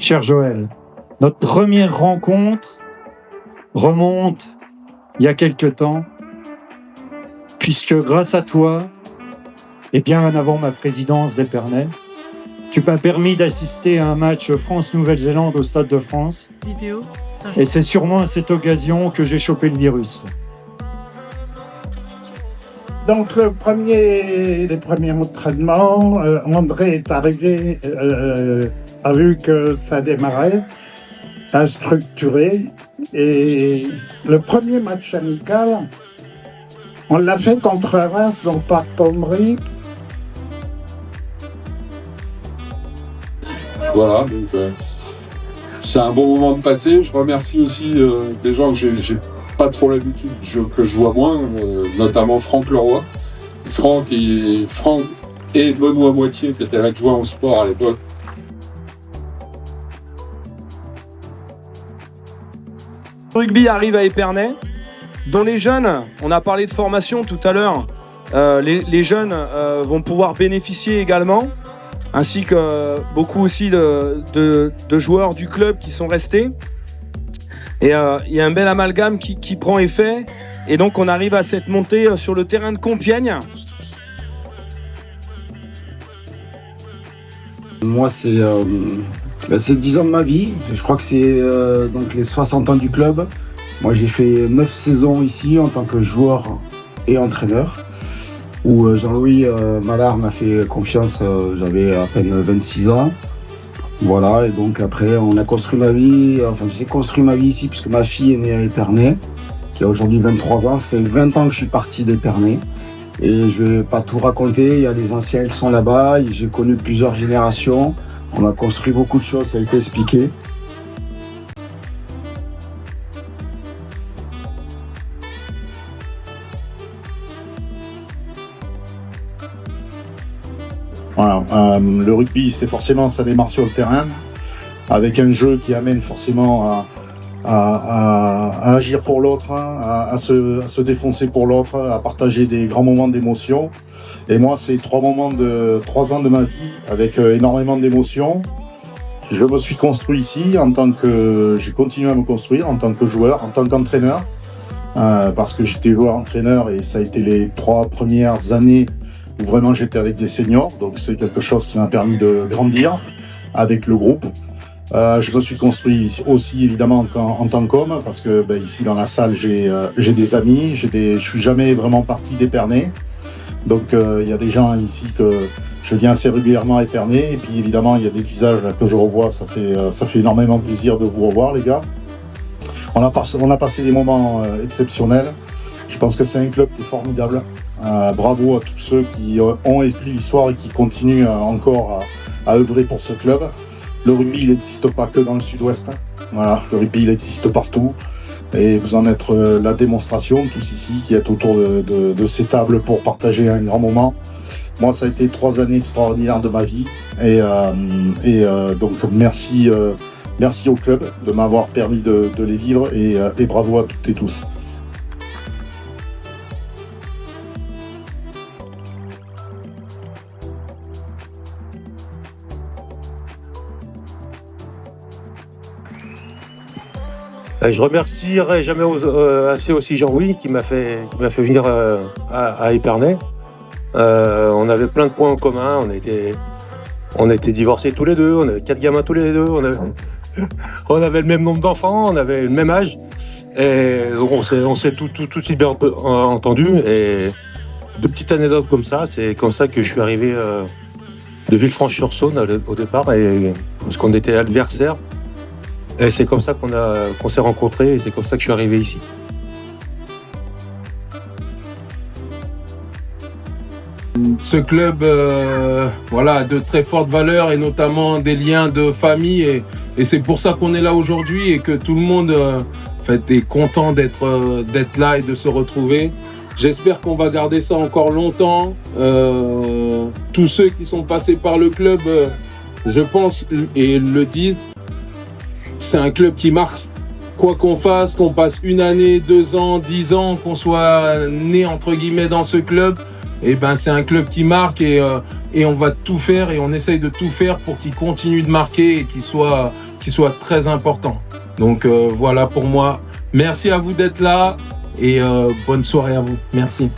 cher Joël. Notre première rencontre remonte il y a quelque temps, puisque grâce à toi, et bien avant ma présidence d'Épernay, tu m'as permis d'assister à un match France-Nouvelle-Zélande au Stade de France. Et c'est sûrement à cette occasion que j'ai chopé le virus. Donc les premiers entraînements, André est arrivé, a vu que ça démarrait, a structuré. Et le premier match amical, on l'a fait contre Reims dans le parc Pommery. Voilà, donc c'est un bon moment de passer. Je remercie aussi des gens que j'ai pas trop l'habitude, que je vois moins, notamment Franck Leroy. Franck et Benoît Moitié, qui était adjoint au sport à l'époque. Le rugby arrive à Épernay, dont les jeunes, on a parlé de formation tout à l'heure, les jeunes vont pouvoir bénéficier également, ainsi que beaucoup aussi de joueurs du club qui sont restés. Et il y a un bel amalgame qui prend effet, et donc on arrive à cette montée sur le terrain de Compiègne. Moi, c'est 10 ans de ma vie. Je crois que c'est donc les 60 ans du club. Moi, j'ai fait 9 saisons ici en tant que joueur et entraîneur, où Jean-Louis Mallard m'a fait confiance, j'avais à peine 26 ans. Voilà, et donc après, on a construit ma vie, j'ai construit ma vie ici, puisque ma fille est née à Épernay, qui a aujourd'hui 23 ans. Ça fait 20 ans que je suis parti d'Épernay. Et je vais pas tout raconter, il y a des anciens qui sont là-bas, j'ai connu plusieurs générations. On a construit beaucoup de choses, ça a été expliqué. Voilà, le rugby, c'est forcément, ça démarre sur le terrain, avec un jeu qui amène forcément à agir pour l'autre, à se défoncer pour l'autre, à partager des grands moments d'émotion. Et moi, c'est 3 ans de ma vie avec énormément d'émotions. Je me suis construit ici j'ai continué à me construire en tant que joueur, en tant qu'entraîneur, parce que j'étais joueur-entraîneur et ça a été les 3 premières années où vraiment j'étais avec des seniors, donc c'est quelque chose qui m'a permis de grandir avec le groupe. Je me suis construit aussi évidemment en tant qu'homme, parce que ici dans la salle j'ai des amis, je suis jamais vraiment parti d'Épernay, donc il y a des gens ici que je viens assez régulièrement à Épernay, et puis évidemment il y a des visages là, que je revois, ça fait énormément plaisir de vous revoir les gars. On a passé des moments exceptionnels. Je pense que c'est un club qui est formidable. Bravo à tous ceux qui ont écrit l'histoire et qui continuent encore à œuvrer pour ce club. Le rugby, il n'existe pas que dans le sud-ouest. Voilà, le rugby, il existe partout. Et vous en êtes la démonstration, tous ici, qui êtes autour de ces tables pour partager un grand moment. Moi, ça a été 3 années extraordinaires de ma vie. Et donc, merci au club de m'avoir permis de les vivre. Et bravo à toutes et tous. Je remercierai jamais assez aussi Jean-Louis qui m'a fait venir à Épernay. On avait plein de points en commun, on était divorcés tous les deux, on avait 4 gamins tous les deux, on avait le même nombre d'enfants, on avait le même âge. Et on s'est tout de suite bien entendu. Et de petites anecdotes comme ça, c'est comme ça que je suis arrivé de Villefranche-sur-Saône au départ, parce qu'on était adversaires. Et c'est comme ça qu'on s'est rencontrés, et c'est comme ça que je suis arrivé ici. Ce club a de très fortes valeurs, et notamment des liens de famille, et c'est pour ça qu'on est là aujourd'hui, et que tout le monde est content d'être là et de se retrouver. J'espère qu'on va garder ça encore longtemps. Tous ceux qui sont passés par le club, je pense, et le disent, c'est un club qui marque. Quoi qu'on fasse, qu'on passe 1 année, 2 ans, 10 ans, qu'on soit né entre guillemets dans ce club, et ben c'est un club qui marque et on va tout faire et on essaye de tout faire pour qu'il continue de marquer et qu'il soit très important. Donc voilà pour moi. Merci à vous d'être là et bonne soirée à vous. Merci.